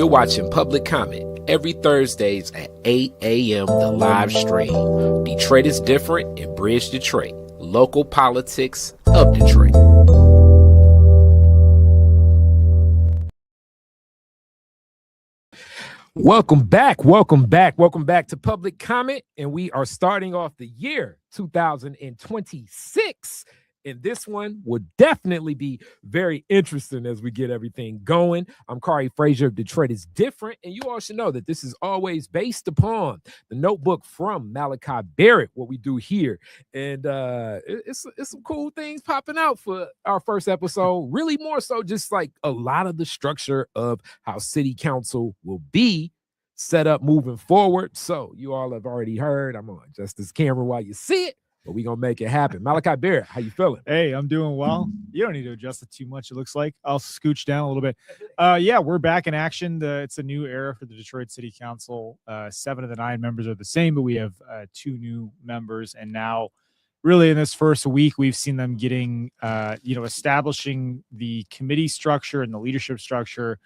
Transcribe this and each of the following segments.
You're watching Public Comment every Thursdays at 8 a.m. The live stream. Detroit is different and Bridge Detroit. Local politics of Detroit. Welcome back to Public Comment, and we are starting off the year 2026. And this one will definitely be very interesting as we get everything going. I'm Khary Frazier of Detroit is Different, and you all should know that this is always based upon the notebook from Malachi Barrett, what we do here. And it's some cool things popping out for our first episode, really more so just like a lot of the structure of how city council will be set up moving forward. So you all have already heard, I'm on just this camera while you see it. But we're going to make it happen. Malachi Barrett, how you feeling? Hey, I'm doing well. You don't need to adjust it too much, it looks like. I'll scooch down a little bit. Yeah, we're back in action. It's a new era for the Detroit City Council. 7 of the 9 members are the same, but we have 2 new members. And now, really in this first week, we've seen them getting, establishing the committee structure and the leadership structure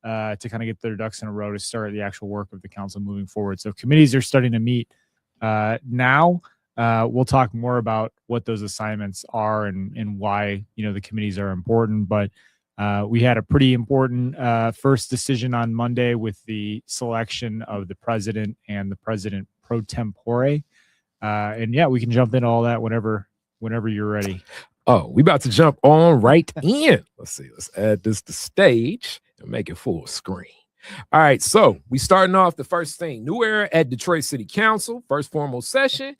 to kind of get their ducks in a row to start the actual work of the council moving forward. So committees are starting to meet now. We'll talk more about what those assignments are and why, the committees are important. But we had a pretty important first decision on Monday with the selection of the president and the president pro tempore. And yeah, we can jump into all that whenever you're ready. Oh, we about to jump on right in. Let's see. Let's add this to stage and make it full screen. All right. So we starting off the first thing. New era at Detroit City Council. First formal session.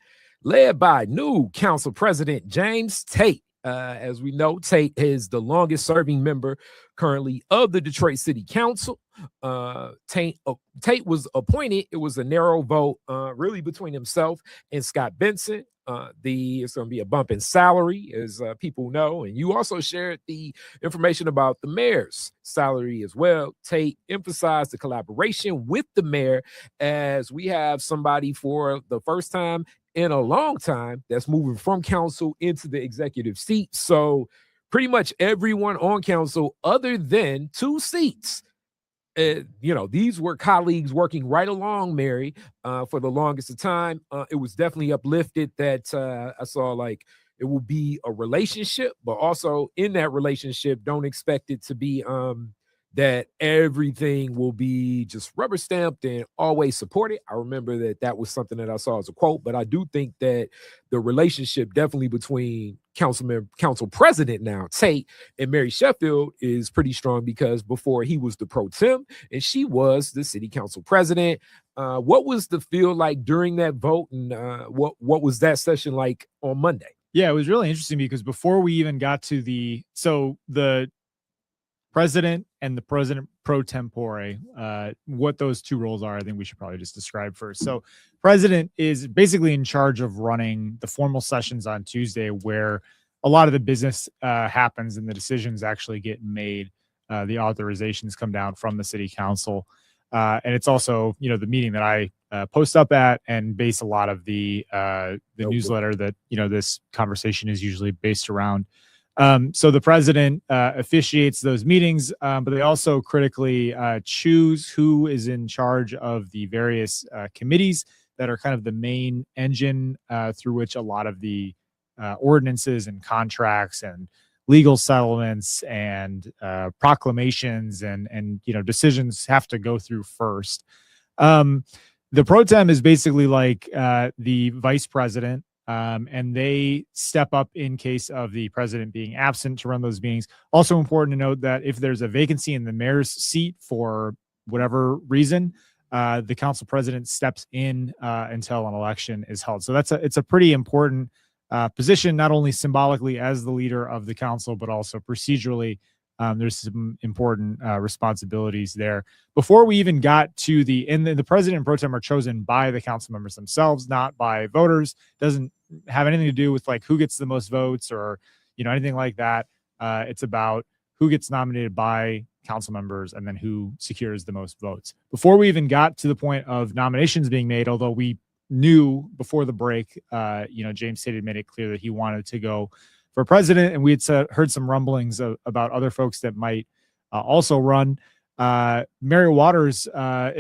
Led by new Council President James Tate. As we know, Tate is the longest serving member currently of the Detroit City Council. Tate was appointed. It was a narrow vote really between himself and Scott Benson. It's going to be a bump in salary, as people know. And you also shared the information about the mayor's salary as well. Tate emphasized the collaboration with the mayor as we have somebody for the first time in a long time that's moving from council into the executive seat. So pretty much everyone on council, other than 2 seats, these were colleagues working right along Mary for the longest of time. It was definitely uplifted that I saw like it will be a relationship, but also in that relationship, don't expect it to be that everything will be just rubber stamped and always supported. I remember that was something that I saw as a quote, but I do think that the relationship definitely between council president now, Tate, and Mary Sheffield is pretty strong because before he was the pro tem and she was the city council president. What was the feel like during that vote, and what was that session like on Monday? Yeah, it was really interesting because before we even got to the president and the president pro tempore, what those 2 roles are, I think we should probably just describe first. So president is basically in charge of running the formal sessions on Tuesday where a lot of the business happens and the decisions actually get made. The authorizations come down from the city council. And it's also, the meeting that I post up at and base a lot of the newsletter that, this conversation is usually based around. So the president officiates those meetings, but they also critically choose who is in charge of the various committees that are kind of the main engine through which a lot of the ordinances and contracts and legal settlements and proclamations and decisions have to go through first. The pro tem is basically like the vice president. And they step up in case of the president being absent to run those meetings. Also important to note that if there's a vacancy in the mayor's seat for whatever reason, the council president steps in until an election is held. So it's a pretty important position, not only symbolically as the leader of the council, but also procedurally. There's some important responsibilities there. Before we even got to the president and pro tem are chosen by the council members themselves, not by voters. Doesn't have anything to do with like who gets the most votes or anything like that. It's about who gets nominated by council members and then who secures the most votes. Before we even got to the point of nominations being made, although we knew before the break, James Tate had made it clear that he wanted to go for president, and we had heard some rumblings about other folks that might also run. Mary Waters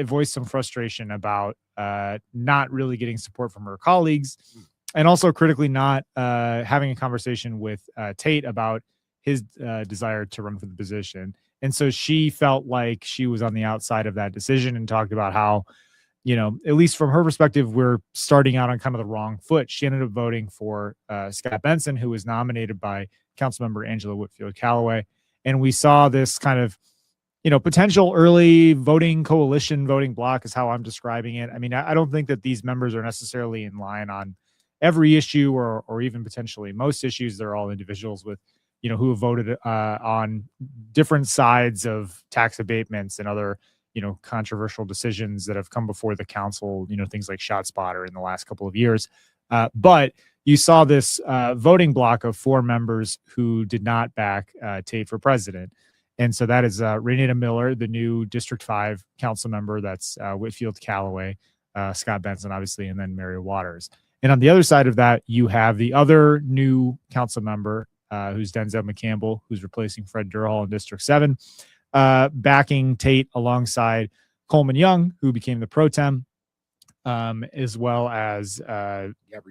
voiced some frustration about not really getting support from her colleagues, and also critically not having a conversation with Tate about his desire to run for the position. And so she felt like she was on the outside of that decision and talked about how, at least from her perspective, we're starting out on kind of the wrong foot. She ended up voting for Scott Benson, who was nominated by Councilmember Angela Whitfield Callaway. And we saw this kind of, potential early voting coalition, voting block is how I'm describing it. I mean, I don't think that these members are necessarily in line on every issue or even potentially most issues. They're all individuals with, who have voted on different sides of tax abatements and other, controversial decisions that have come before the council, things like ShotSpotter in the last couple of years. But you saw this voting block of 4 members who did not back Tate for president. And so that is Renata Miller, the new District 5 council member. That's Whitfield Callaway, Scott Benson, obviously, and then Mary Waters. And on the other side of that, you have the other new council member, who's Denzel McCampbell, who's replacing Fred Durhall in District 7, backing Tate alongside Coleman Young, who became the pro tem, as well as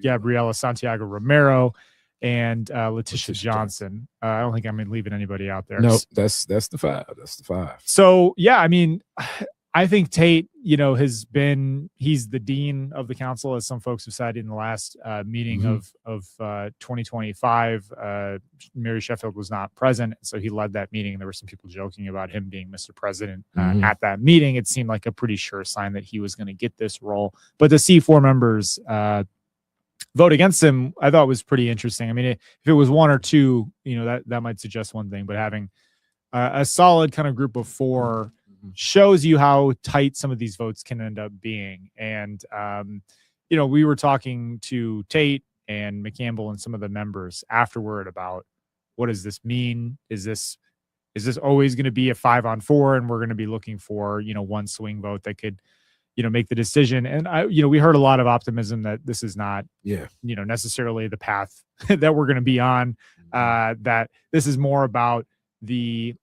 Gabriela Santiago Romero and Letitia Johnson. I don't think I'm leaving anybody out there. No, that's the 5. That's the 5. So, yeah, I mean, I think Tate, he's the dean of the council, as some folks have said in the last meeting of 2025. Mary Sheffield was not present, so he led that meeting. There were some people joking about him being Mr. President at that meeting. It seemed like a pretty sure sign that he was going to get this role. But to see 4 members vote against him, I thought was pretty interesting. I mean, if it was 1 or 2, that might suggest one thing, but having a solid kind of group of 4 shows you how tight some of these votes can end up being. And, we were talking to Tate and McCampbell and some of the members afterward about, what does this mean? Is this always going to be a 5-on-4 and we're going to be looking for, one swing vote that could, make the decision? And we heard a lot of optimism that this is not, necessarily the path that we're going to be on, that this is more about the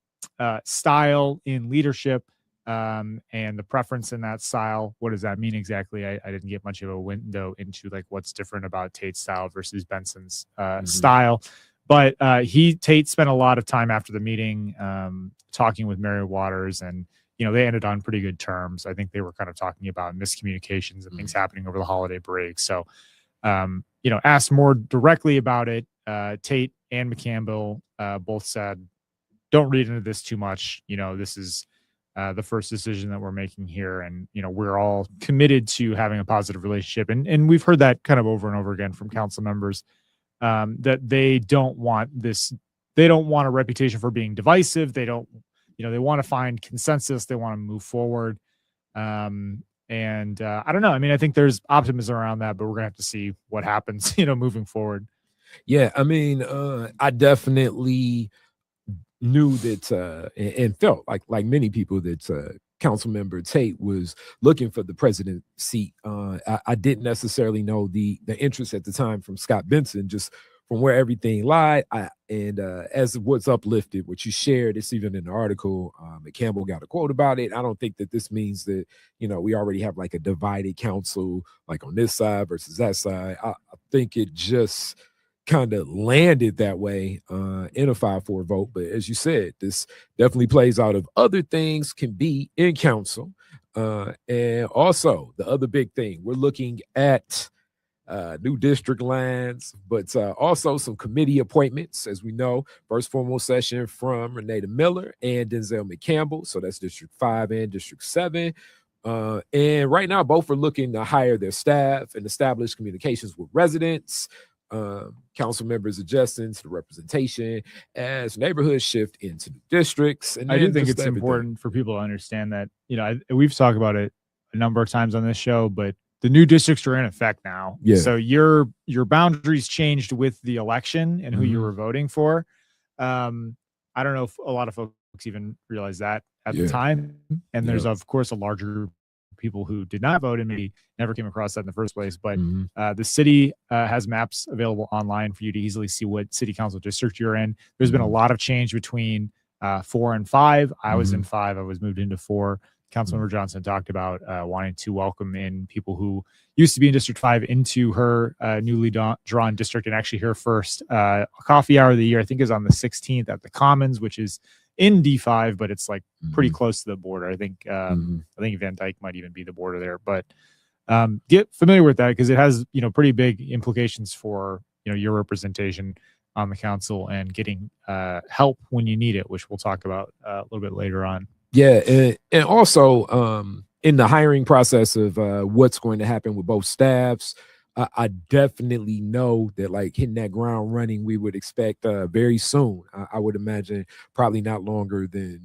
style in leadership, and the preference in that style. What does that mean exactly? I didn't get much of a window into like what's different about Tate's style versus Benson's style. But Tate spent a lot of time after the meeting talking with Mary Waters, and they ended on pretty good terms. I think they were kind of talking about miscommunications and things happening over the holiday break. So, asked more directly about it, Tate and McCampbell both said, don't read into this too much. This is the first decision that we're making here. And, we're all committed to having a positive relationship. And we've heard that kind of over and over again from council members, that they don't want this. They don't want a reputation for being divisive. They don't, they want to find consensus. They want to move forward. And I don't know. I mean, I think there's optimism around that, but we're going to have to see what happens, moving forward. Yeah. I mean, I definitely knew that and felt like many people that council member Tate was looking for the president seat. I didn't necessarily know the interest at the time from Scott Benson, just from where everything lied. As what's uplifted, what you shared, it's even in the article, McCampbell got a quote about it. I don't think that this means that, we already have like a divided council, like on this side versus that side. I think it just kind of landed that way in a 5-4 vote. But as you said, this definitely plays out of other things can be in council. And also the other big thing, we're looking at new district lines, but also some committee appointments. As we know, first formal session from Renata Miller and Denzel McCampbell. So that's District 5 and District 7. And right now, both are looking to hire their staff and establish communications with residents. Council members adjusting to the representation as neighborhoods shift into new districts. And I do think it's important for people to understand that, we've talked about it a number of times on this show, but the new districts are in effect now. Yeah. So your boundaries changed with the election and who you were voting for. I don't know if a lot of folks even realize that at the time. And there's, of course, a larger people who did not vote and maybe never came across that in the first place. But the city has maps available online for you to easily see what city council district you're in. There's been a lot of change between 4 and 5. I was in 5. I was moved into 4. Councilmember Johnson talked about wanting to welcome in people who used to be in District 5 into her newly drawn district, and actually her first coffee hour of the year, I think, is on the 16th at the Commons, which is in D5, but it's like pretty close to the border. I think Van Dyke might even be the border there, but get familiar with that because it has, pretty big implications for, your representation on the council and getting help when you need it, which we'll talk about a little bit later on. Yeah, and also in the hiring process of what's going to happen with both staffs, I definitely know that like hitting that ground running, we would expect very soon. I would imagine probably not longer than,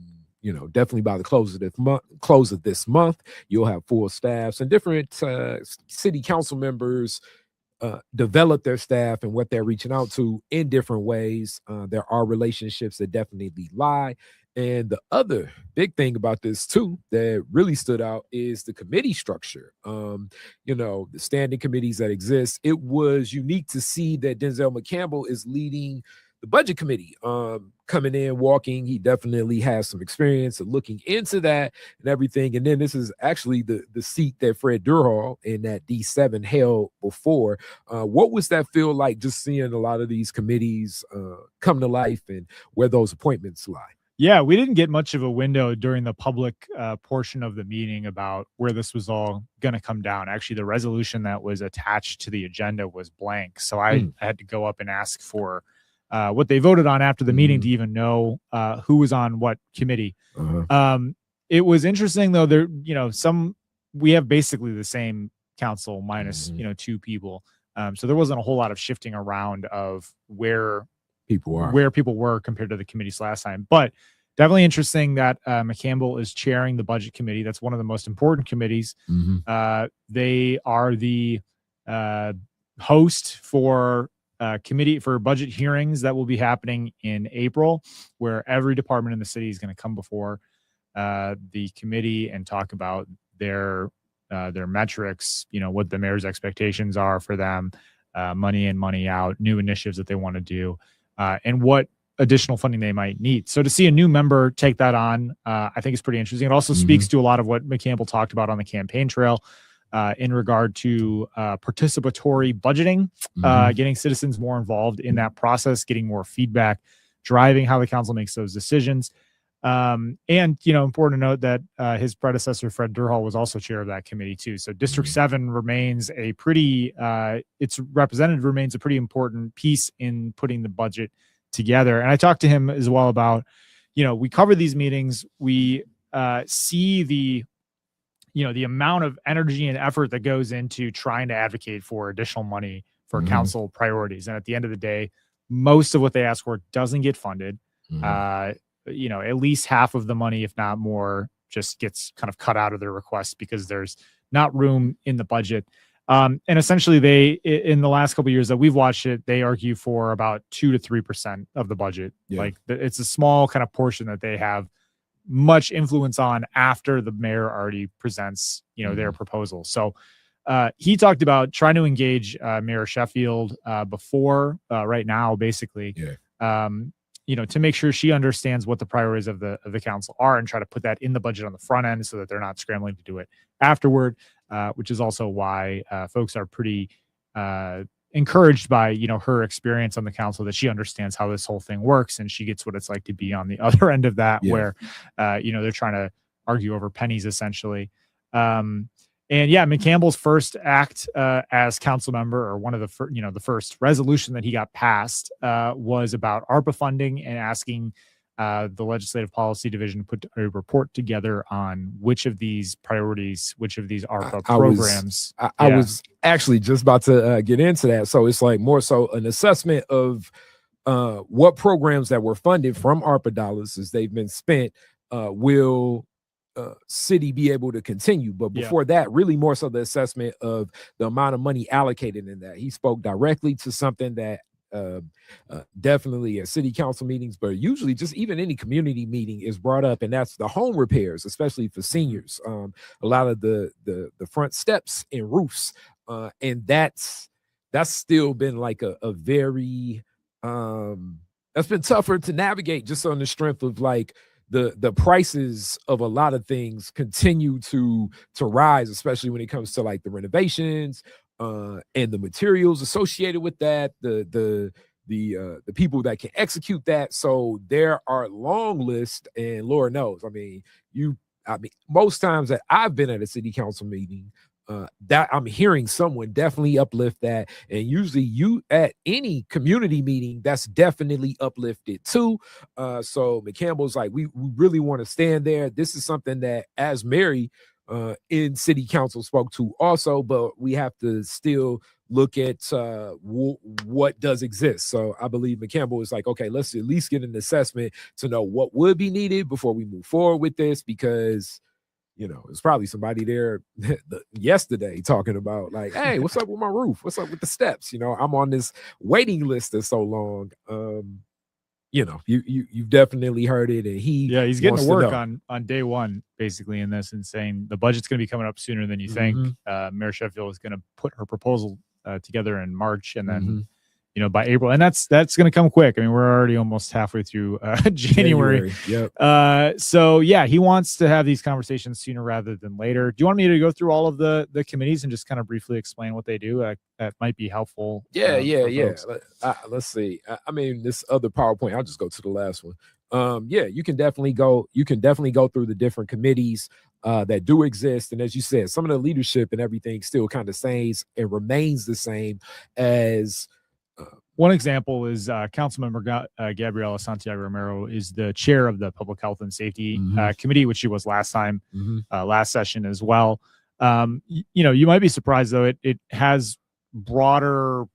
definitely by the close of this month, you'll have full staffs and different city council members develop their staff and what they're reaching out to in different ways. There are relationships that definitely lie. And the other big thing about this too that really stood out is the committee structure. The standing committees that exist. It was unique to see that Denzel McCampbell is leading the budget committee, coming in, walking. He definitely has some experience of looking into that and everything. And then this is actually the seat that Fred Durhal in that D7 held before. What was that feel like just seeing a lot of these committees come to life and where those appointments lie? Yeah, we didn't get much of a window during the public portion of the meeting about where this was all going to come down. Actually, the resolution that was attached to the agenda was blank. So I had to go up and ask for what they voted on after the meeting to even know who was on what committee. It was interesting, though. We have basically the same council minus, 2 people. So there wasn't a whole lot of shifting around of where people were compared to the committees last time, but definitely interesting that McCampbell is chairing the budget committee. That's one of the most important committees. They are the host for committee for budget hearings that will be happening in April, where every department in the city is going to come before the committee and talk about their metrics, what the mayor's expectations are for them, money in, money out, new initiatives that they want to do. And what additional funding they might need. So to see a new member take that on, I think is pretty interesting. It also speaks to a lot of what McCampbell talked about on the campaign trail in regard to participatory budgeting, getting citizens more involved in that process, getting more feedback, driving how the council makes those decisions. And, important to note that his predecessor, Fred Durhal, was also chair of that committee too. So District 7 remains a pretty, its representative remains a pretty important piece in putting the budget together. And I talked to him as well about, we cover these meetings, we see the amount of energy and effort that goes into trying to advocate for additional money for council priorities. And at the end of the day, most of what they ask for doesn't get funded. At least half of the money, if not more, just gets kind of cut out of their request because there's not room in the budget. And essentially in the last couple of years that we've watched it, they argue for about 2 to 3% of the budget. Like it's a small kind of portion that they have much influence on after the mayor already presents, their proposal. So he talked about trying to engage Mayor Sheffield before right now, basically, to make sure she understands what the priorities of the council are and try to put that in the budget on the front end so that they're not scrambling to do it afterward, which is also why folks are pretty encouraged by, her experience on the council, that she understands how this whole thing works and she gets what it's like to be on the other end of that, where, they're trying to argue over pennies essentially. And McCampbell's first act as council member, or one of the first resolution that he got passed was about ARPA funding and asking the Legislative Policy Division to put a report together on which of these priorities, which of these ARPA programs. I was actually just about to get into that. So it's like more so an assessment of what programs that were funded from ARPA dollars as they've been spent will city be able to continue. But before that, really more so the assessment of the amount of money allocated in that. He spoke directly to something that definitely at city council meetings, but usually just even any community meeting is brought up, and that's the home repairs, especially for seniors. A lot of the front steps and roofs, and that's still been like a very That's been tougher to navigate just on the strength of like the prices of a lot of things continue to rise, especially when it comes to like the renovations and the materials associated with that, the people that can execute that. So there are long lists, and Lord knows, I mean, most times that I've been at a city council meeting, that I'm hearing someone definitely uplift that. And usually you at any community meeting, that's definitely uplifted too. So McCampbell's like, we really want to stand there. This is something that as Mary in city council spoke to also, but we have to still look at what does exist. So I believe McCampbell is like, okay, let's at least get an assessment to know what would be needed before we move forward with this, because there's probably somebody there yesterday talking about like, hey, what's up with my roof? What's up with the steps? I'm on this waiting list that's so long. You've definitely heard it, and he's getting to work on day one basically in this, and saying the budget's going to be coming up sooner than you think. Mayor Sheffield is going to put her proposal together in March, and then by April, and that's going to come quick. I mean, we're already almost halfway through January. Yep. So yeah, he wants to have these conversations sooner rather than later. Do you want me to go through all of the committees and just kind of briefly explain what they do? That might be helpful. Yeah. Let's see. I mean, this other PowerPoint, I'll just go to the last one. You can definitely go through the different committees that do exist. And as you said, some of the leadership and everything still kind of stays and remains the same as. One example is Councilmember Gabriela Santiago Romero is the chair of the Public Health and Safety Committee, which she was last session as well. You might be surprised, though, it has broader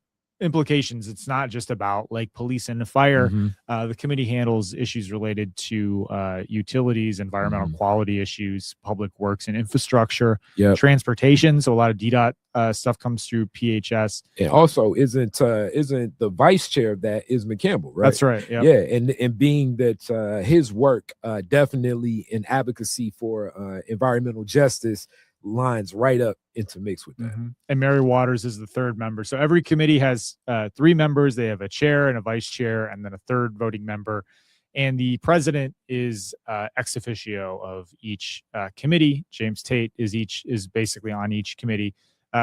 implications. It's not just about like police and fire. The committee handles issues related to utilities, environmental quality issues, public works and infrastructure, transportation. So a lot of DDOT stuff comes through PHS. And also isn't the vice chair of that is McCampbell, right? That's right. Yeah. And being that his work definitely in advocacy for environmental justice lines right up into mix with that. And Mary Waters is the third member. So every committee has 3 members. They have a chair and a vice chair, and then a third voting member. And the president is ex officio of each committee. James Tate is basically on each committee,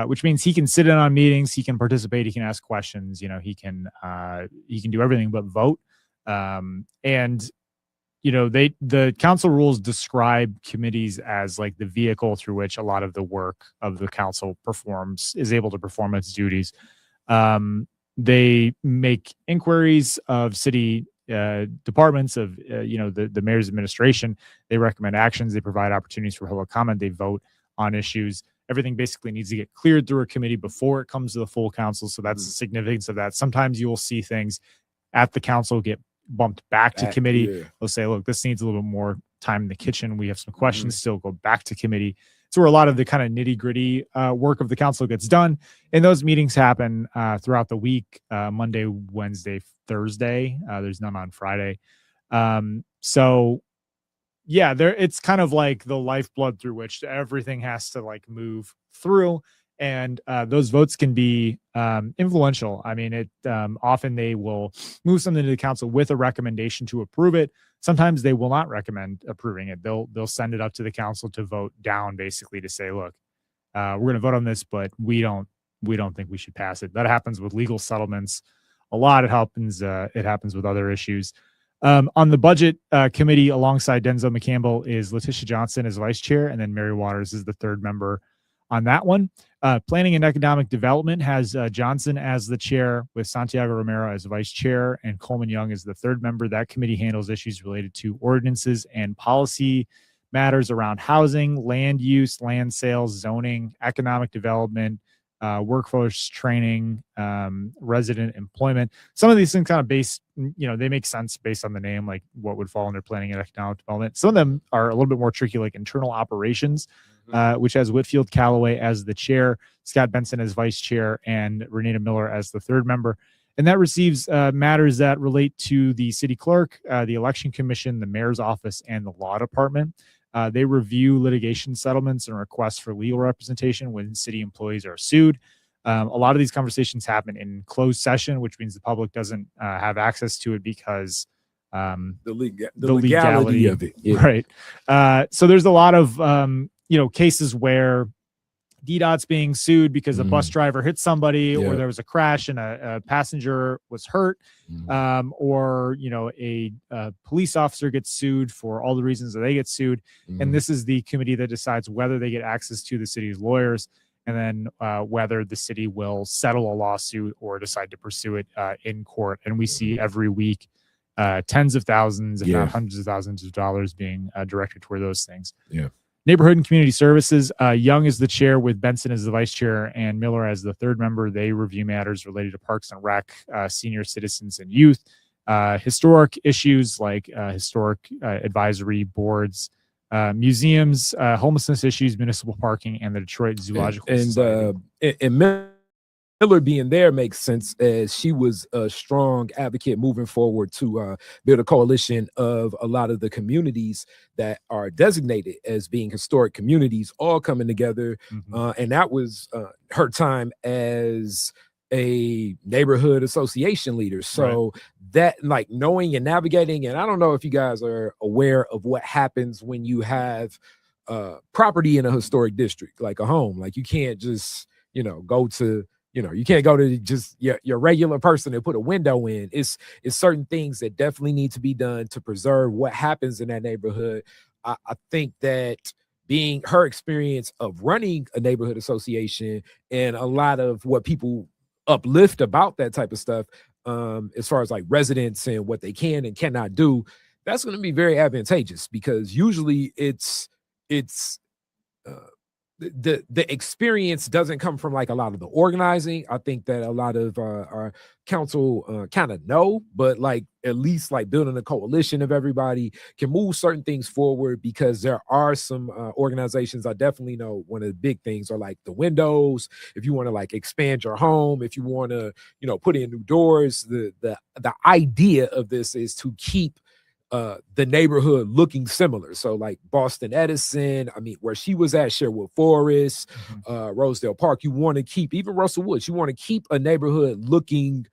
which means he can sit in on meetings, he can participate, he can ask questions. He can do everything but vote. The council rules describe committees as like the vehicle through which a lot of the work of the council is able to perform its duties. They make inquiries of city departments, of the mayor's administration. They recommend actions. They provide opportunities for public comment. They vote on issues. Everything basically needs to get cleared through a committee before it comes to the full council. So that's the significance of that. Sometimes you will see things at the council get bumped back to committee. They'll say, look, this needs a little bit more time in the kitchen. We have some questions, still go back to committee. So where a lot of the kind of nitty gritty work of the council gets done. And those meetings happen throughout the week, Monday, Wednesday, Thursday. There's none on Friday. It's kind of like the lifeblood through which everything has to like move through. And those votes can be influential. I mean, often they will move something to the council with a recommendation to approve it. Sometimes they will not recommend approving it. They'll send it up to the council to vote down, basically to say, look, we're going to vote on this, but we don't think we should pass it. That happens with legal settlements a lot. It happens with other issues. On the budget committee, alongside Denzel McCampbell, is Letitia Johnson as vice chair, and then Mary Waters is the third member on that one. Planning and Economic Development has Johnson as the chair, with Santiago Romero as vice chair, and Coleman Young is the third member. That committee handles issues related to ordinances and policy matters around housing, land use, land sales, zoning, economic development, workforce training, resident employment. Some of these things kind of they make sense based on the name, like what would fall under planning and economic development. Some of them are a little bit more tricky, like internal operations, which has Whitfield Calloway as the chair, Scott Benson as vice chair, and Renita Miller as the third member. And that receives matters that relate to the city clerk, the election commission, the mayor's office, and the law department. They review litigation settlements and requests for legal representation when city employees are sued. A lot of these conversations happen in closed session, which means the public doesn't have access to it because the legality of it. Yeah. Right. So there's a lot of cases where DDOT's being sued because a bus driver hit somebody, or there was a crash and a passenger was hurt, or a police officer gets sued for all the reasons that they get sued. And this is the committee that decides whether they get access to the city's lawyers, and then whether the city will settle a lawsuit or decide to pursue it in court. And we see every week tens of thousands, if not hundreds of thousands of dollars being directed toward those things. Yeah. Neighborhood and Community Services, Young is the chair with Benson as the vice chair and Miller as the third member. They review matters related to Parks and Rec, senior citizens and youth, historic issues like historic advisory boards, museums, homelessness issues, municipal parking, and the Detroit Zoological Society. And Miller being there makes sense, as she was a strong advocate moving forward to build a coalition of a lot of the communities that are designated as being historic communities, all coming together. And that was her time as a neighborhood association leader. So that, like, knowing and navigating, and I don't know if you guys are aware of what happens when you have property in a historic district, like a home. Like, you can't just, go to, you can't go to just your regular person and put a window in. It's certain things that definitely need to be done to preserve what happens in that neighborhood. I think that being her experience of running a neighborhood association and a lot of what people uplift about that type of stuff, as far as like residents and what they can and cannot do, that's going to be very advantageous, because usually it's the experience doesn't come from like a lot of the organizing. I think that a lot of our council kind of know, but like at least like building a coalition of everybody can move certain things forward, because there are some organizations. I definitely know one of the big things are like the windows. If you want to like expand your home, if you want to, put in new doors, the idea of this is to keep the neighborhood looking similar. So like Boston Edison, where she was at, Sherwood Forest, Rosedale Park, you want to keep, even Russell Woods, you want to keep a neighborhood looking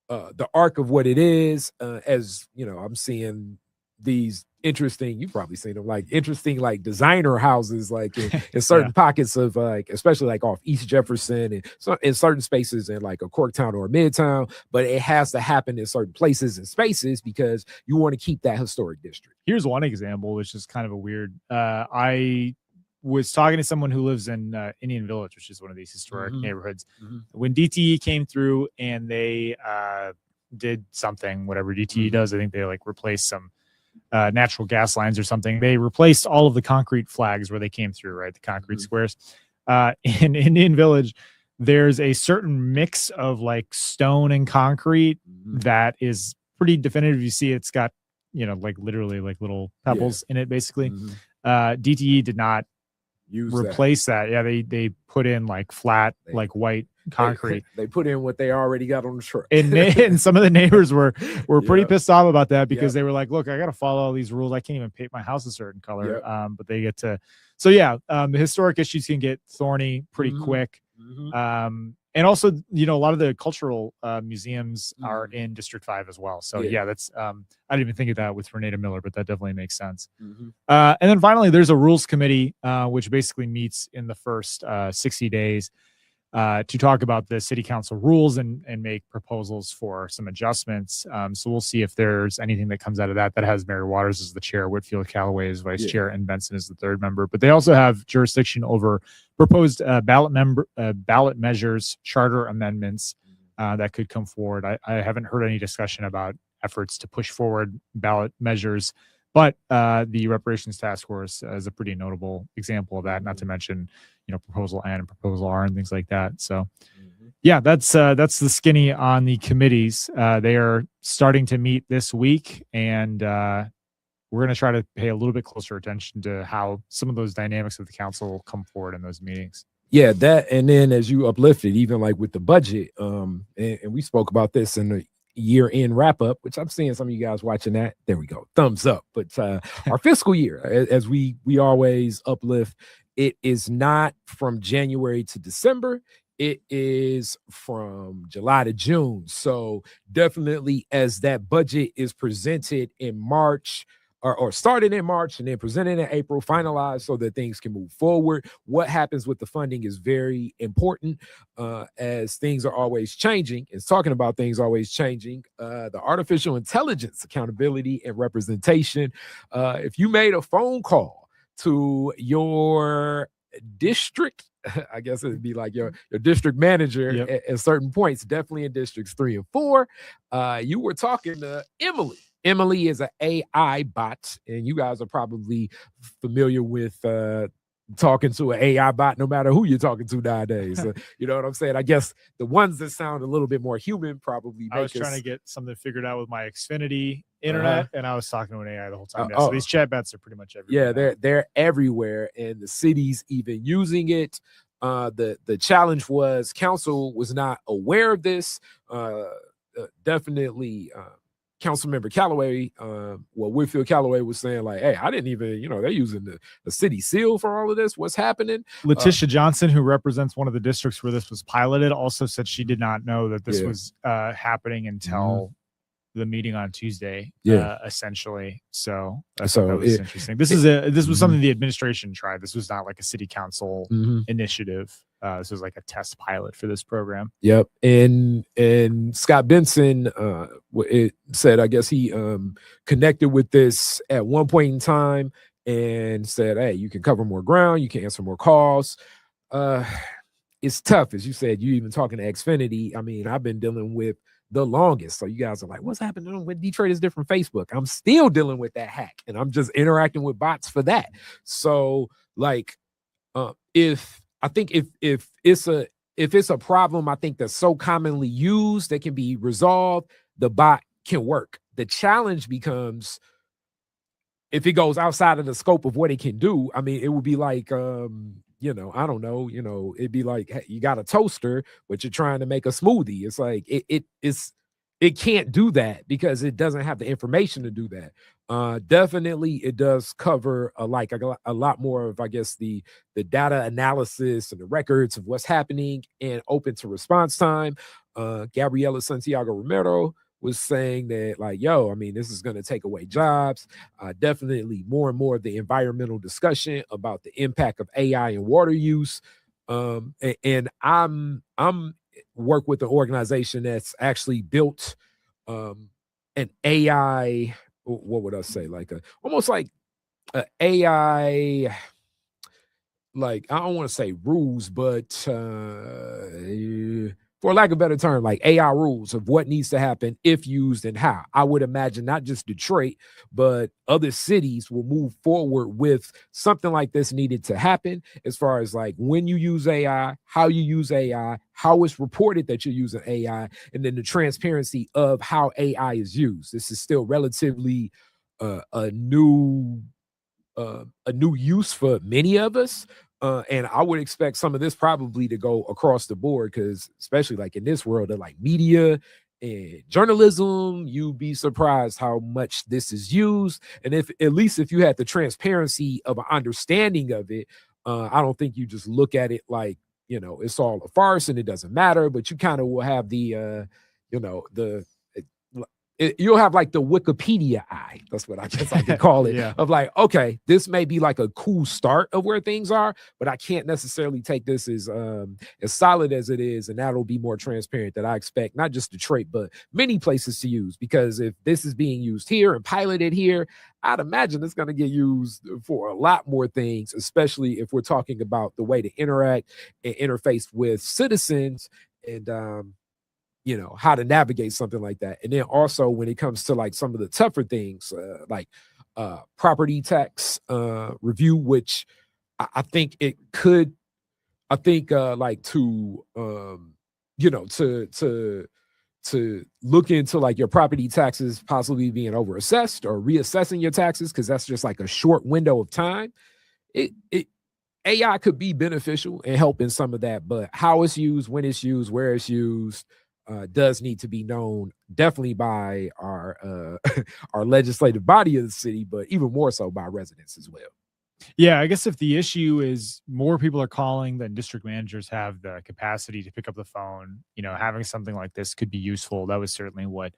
the arc of what it is. As I'm seeing these interesting, you've probably seen them, like interesting like designer houses, like in certain pockets of like, especially like off East Jefferson, and so in certain spaces in like a Corktown or a Midtown, but it has to happen in certain places and spaces because you want to keep that historic district. Here's one example, which is kind of a weird, I was talking to someone who lives in Indian Village, which is one of these historic neighborhoods. When DTE came through and they did something, whatever DTE does, I think they like replaced some natural gas lines or something. They replaced all of the concrete flags where they came through, right? The concrete squares. In Indian Village, there's a certain mix of like stone and concrete that is pretty definitive. You see it's got, like literally like little pebbles in it, basically. DTE did not replace that. Yeah, they put in like flat, like white concrete. They put in what they already got on the truck. And some of the neighbors were pretty pissed off about that, because they were like, look, I got to follow all these rules. I can't even paint my house a certain color. But they get to, the historic issues can get thorny pretty quick. And also, a lot of the cultural museums are in District 5 as well. So that's, I didn't even think of that with Renata Miller, but that definitely makes sense. And then finally, there's a rules committee, which basically meets in the first 60 days to talk about the city council rules and make proposals for some adjustments. So we'll see if there's anything that comes out of that has Mary Waters as the chair, Whitfield Callaway as vice chair, and Benson as the third member. But they also have jurisdiction over proposed ballot measures, charter amendments that could come forward. I haven't heard any discussion about efforts to push forward ballot measures, but the reparations task force is a pretty notable example of that, not to mention, proposal N and proposal R and things like that. So that's the skinny on the committees. They are starting to meet this week, and we're going to try to pay a little bit closer attention to how some of those dynamics of the council come forward in those meetings. Yeah, that, and then as you uplifted, even like with the budget, and we spoke about this in the year-end wrap-up, which I'm seeing some of you guys watching that. There we go, thumbs up. But our fiscal year, as we always uplift, it is not from January to December. it is from July to June. So definitely as that budget is presented in March or started in March and then presented in April, finalized so that things can move forward. What happens with the funding is very important as things are always changing. It's talking about things always changing. The artificial intelligence accountability and representation. If you made a phone call to your district, I guess it'd be like your district manager at certain points, definitely in districts 3 and 4. You were talking to Emily. Emily is an AI bot, and you guys are probably familiar with talking to an AI bot, no matter who you're talking to nowadays. You know what I'm saying? I guess the ones that sound a little bit more human probably. I was trying to get something figured out with my Xfinity internet, and I was talking to an AI the whole time. So these chatbots are pretty much everywhere. Yeah, they're everywhere, and the city's even using it. The challenge was council was not aware of this. Definitely. Councilmember Callaway, Whitfield Callaway was saying like, hey, I didn't even, they're using the city seal for all of this. What's happening? Letitia Johnson, who represents one of the districts where this was piloted, also said she did not know that this was happening until the meeting on Tuesday, essentially. So that was interesting. This was something the administration tried. This was not like a city council initiative. This was like a test pilot for this program. Yep. And Scott Benson it said, I guess he connected with this at one point in time and said, hey, you can cover more ground, you can answer more calls. It's tough, as you said. You even talking to Xfinity. I mean, I've been dealing with the longest. So you guys are like, what's happening with Detroit is different Facebook? I'm still dealing with that hack, and I'm just interacting with bots for that. So like, if it's a problem, I think that's so commonly used that can be resolved, the bot can work. The challenge becomes if it goes outside of the scope of what it can do. I mean, it would be like, I don't know, it'd be like, hey, you got a toaster, but you're trying to make a smoothie. It's like, it can't do that because it doesn't have the information to do that. Definitely it does cover a lot more of, I guess, the data analysis and the records of what's happening and open to response time. Gabriela Santiago Romero was saying that like, I mean, this is going to take away jobs. Definitely more and more of the environmental discussion about the impact of AI and water use. And I'm work with an organization that's actually built an AI, what would I say, like almost like a AI, like I don't want to say rules, but for lack of a better term, like AI rules of what needs to happen if used and how. I would imagine not just Detroit, but other cities will move forward with something like this needed to happen as far as like when you use AI, how you use AI, how it's reported that you're using AI, and then the transparency of how AI is used. This is still relatively a new use for many of us. And I would expect some of this probably to go across the board because especially like in this world of like media and journalism, you'd be surprised how much this is used. And if at least if you had the transparency of an understanding of it, I don't think you just look at it like, it's all a farce and it doesn't matter, but you kind of will have you'll have like the Wikipedia eye. That's what I guess I could call it. Of like, okay, this may be like a cool start of where things are, but I can't necessarily take this as solid as it is, and that'll be more transparent that I expect not just Detroit, but many places to use. Because if this is being used here and piloted here, I'd imagine it's going to get used for a lot more things, especially if we're talking about the way to interact and interface with citizens and how to navigate something like that. And then also when it comes to like some of the tougher things, like property tax review, which I think it could, like to look into like your property taxes possibly being overassessed or reassessing your taxes, because that's just like a short window of time. AI could be beneficial and help in some of that, but how it's used, when it's used, where it's used, does need to be known definitely by our our legislative body of the city, but even more so by residents as well. Yeah, I guess if the issue is more people are calling than district managers have the capacity to pick up the phone, having something like this could be useful. That was certainly what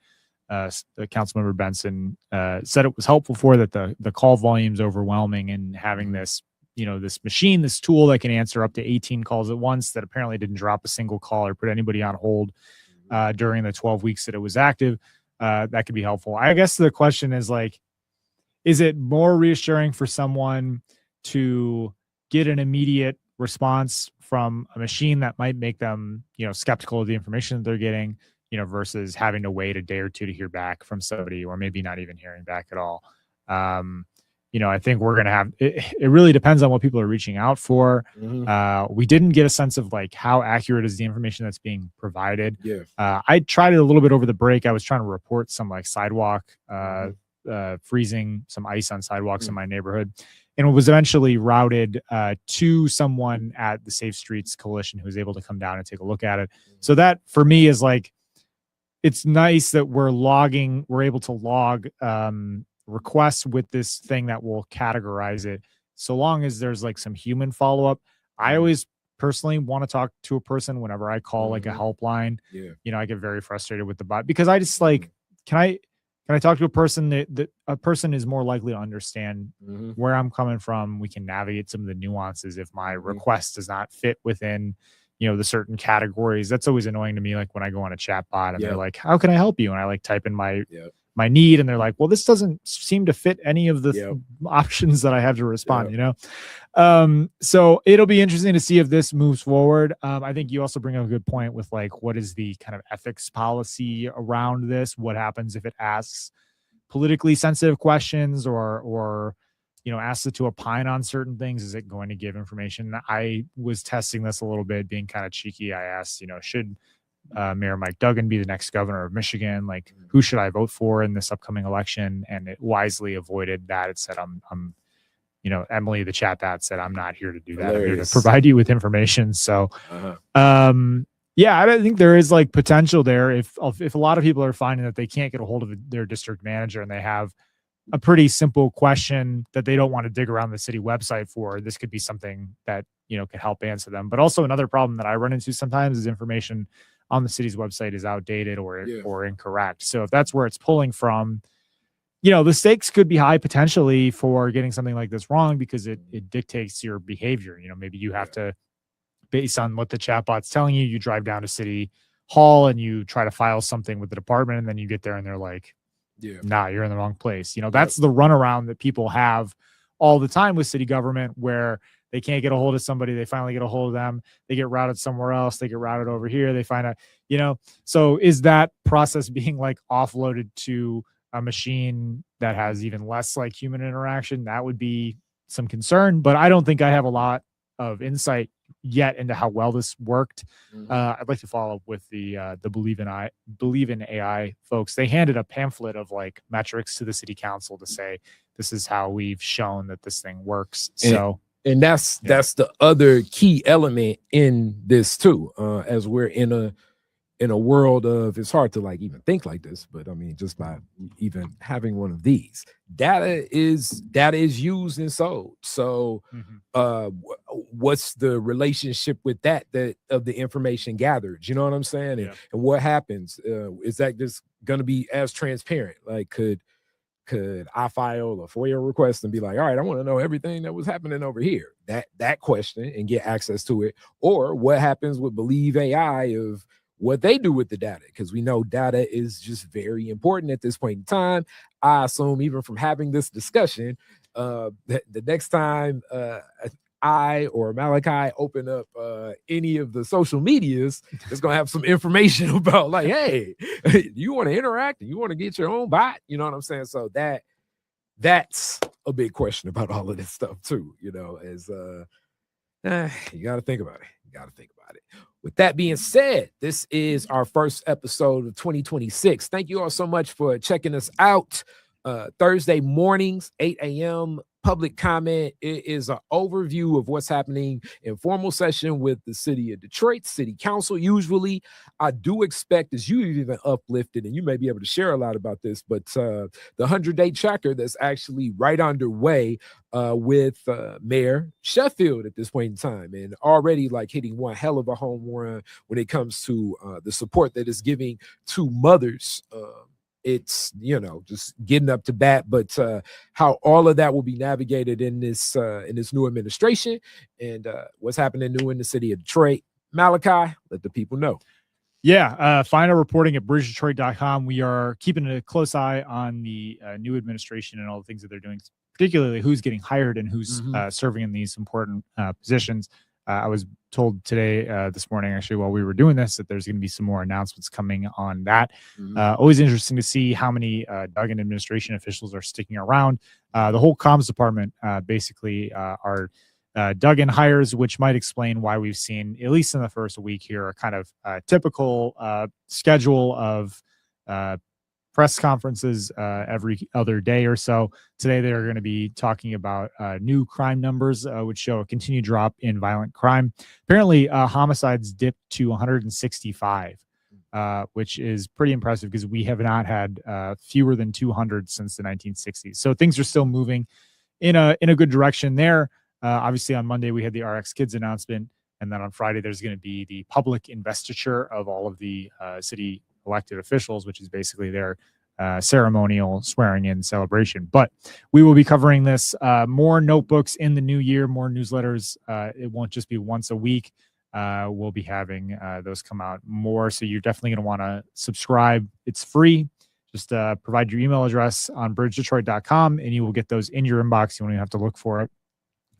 the Councilmember Benson said it was helpful for, that the call volume's overwhelming, and having this, this machine, this tool that can answer up to 18 calls at once, that apparently didn't drop a single call or put anybody on hold during the 12 weeks that it was active. That could be helpful. I guess the question is, like, is it more reassuring for someone to get an immediate response from a machine that might make them, skeptical of the information that they're getting, versus having to wait a day or two to hear back from somebody, or maybe not even hearing back at all? I think we're going to have, it really depends on what people are reaching out for. We didn't get a sense of like how accurate is the information that's being provided. I tried it a little bit over the break. I was trying to report some like sidewalk, freezing, some ice on sidewalks in my neighborhood. And it was eventually routed to someone at the Safe Streets Coalition who was able to come down and take a look at it. So that for me is like, it's nice that we're able to log requests with this thing that will categorize it, so long as there's like some human follow-up. I always personally want to talk to a person whenever I call like a helpline. I get very frustrated with the bot, because I just like, can I talk to a person that a person is more likely to understand where I'm coming from. We can navigate some of the nuances if my request does not fit within, the certain categories. That's always annoying to me. Like when I go on a chat bot and they're like, how can I help you? And I like type in my need, and they're like, well, this doesn't seem to fit any of the options that I have to respond, so it'll be interesting to see if this moves forward. I think you also bring up a good point with like, what is the kind of ethics policy around this? What happens if it asks politically sensitive questions, or asks it to opine on certain things? Is it going to give information? I was testing this a little bit, being kind of cheeky. I asked, should Mayor Mike Duggan be the next governor of Michigan? Like, who should I vote for in this upcoming election? And it wisely avoided that. It said, I'm Emily, the chat bot, said, I'm not here to do that. Hilarious. I'm here to provide you with information. So, I think there is like potential there. If a lot of people are finding that they can't get a hold of their district manager, and they have a pretty simple question that they don't want to dig around the city website for, this could be something that, could help answer them. But also another problem that I run into sometimes is information on the city's website is outdated or incorrect. So if that's where it's pulling from, the stakes could be high potentially for getting something like this wrong, because it dictates your behavior. Maybe you have to, based on what the chatbot's telling you, you drive down to City Hall and you try to file something with the department, and then you get there and they're like, nah, you're in the wrong place. That's the runaround that people have all the time with city government, where they can't get a hold of somebody. They finally get a hold of them. They get routed somewhere else. They get routed over here. They find out, so is that process being like offloaded to a machine that has even less like human interaction? That would be some concern, but I don't think I have a lot of insight yet into how well this worked. I'd like to follow up with the Believe in AI folks. They handed a pamphlet of like metrics to the city council to say, this is how we've shown that this thing works. And that's the other key element in this too. As we're in a world of, it's hard to like even think like this, but I mean, just by even having one of these, data is used and sold. So what's the relationship with that of the information gathered? You know what I'm saying? And what happens? Is that just going to be as transparent? Like, could I file a FOIA request and be like, all right, I want to know everything that was happening over here, that question, and get access to it? Or what happens with Believe AI of what they do with the data? Because we know data is just very important at this point in time. I assume even from having this discussion, the next time I or Malachi open up any of the social medias, it's going to have some information about like, hey, you want to interact and you want to get your own bot? You know what I'm saying? So that's a big question about all of this stuff too, as you got to think about it. With that being said, this is our first episode of 2026. Thank you all so much for checking us out. Thursday mornings, 8 a.m. public comment. It is an overview of what's happening in formal session with the city of Detroit, city council. Usually, I do expect, as you even uplifted, and you may be able to share a lot about this, but the 100-day tracker that's actually right underway with Mayor Sheffield at this point in time, and already like hitting one hell of a home run when it comes to the support that it's giving to mothers. It's, just getting up to bat, but how all of that will be navigated in this new administration, and what's happening new in the city of Detroit. Malachi, let the people know. Yeah, find our reporting at bridgedetroit.com. We are keeping a close eye on the new administration and all the things that they're doing, particularly who's getting hired and who's serving in these important positions. I was told today, this morning, actually, while we were doing this, that there's going to be some more announcements coming on that. Always interesting to see how many Duggan administration officials are sticking around. The whole comms department basically are Duggan hires, which might explain why we've seen, at least in the first week here, a kind of typical schedule of press conferences every other day or so. Today, they're going to be talking about new crime numbers, which show a continued drop in violent crime. Apparently, homicides dipped to 165, which is pretty impressive because we have not had fewer than 200 since the 1960s. So things are still moving in a good direction there. Obviously, on Monday, we had the RX Kids announcement. And then on Friday, there's going to be the public investiture of all of the city elected officials, which is basically their ceremonial swearing in celebration. But we will be covering this, more notebooks in the new year, more newsletters. It won't just be once a week. We'll be having those come out more. So you're definitely going to want to subscribe. It's free. Just provide your email address on bridgedetroit.com and you will get those in your inbox. You won't even have to look for it.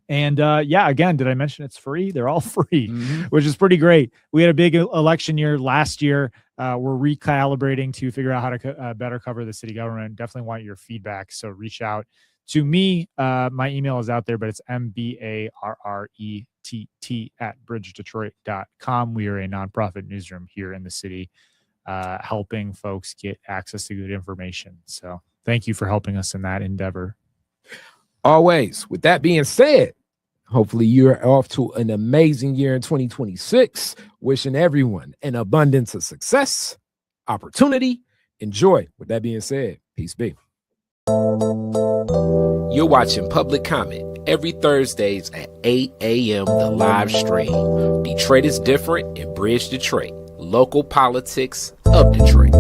And again, did I mention it's free? They're all free, which is pretty great. We had a big election year last year. We're recalibrating to figure out how to better cover the city government. Definitely want your feedback. So reach out to me. My email is out there, but it's mbarrett@bridgedetroit.com. We are a nonprofit newsroom here in the city, helping folks get access to good information. So thank you for helping us in that endeavor. Always. With that being said, hopefully you're off to an amazing year in 2026. Wishing everyone an abundance of success, opportunity, enjoy. With that being said, peace be. You're watching Public Comment every Thursdays at 8 a.m. The live stream. Detroit is different in Bridge Detroit. Local politics of Detroit.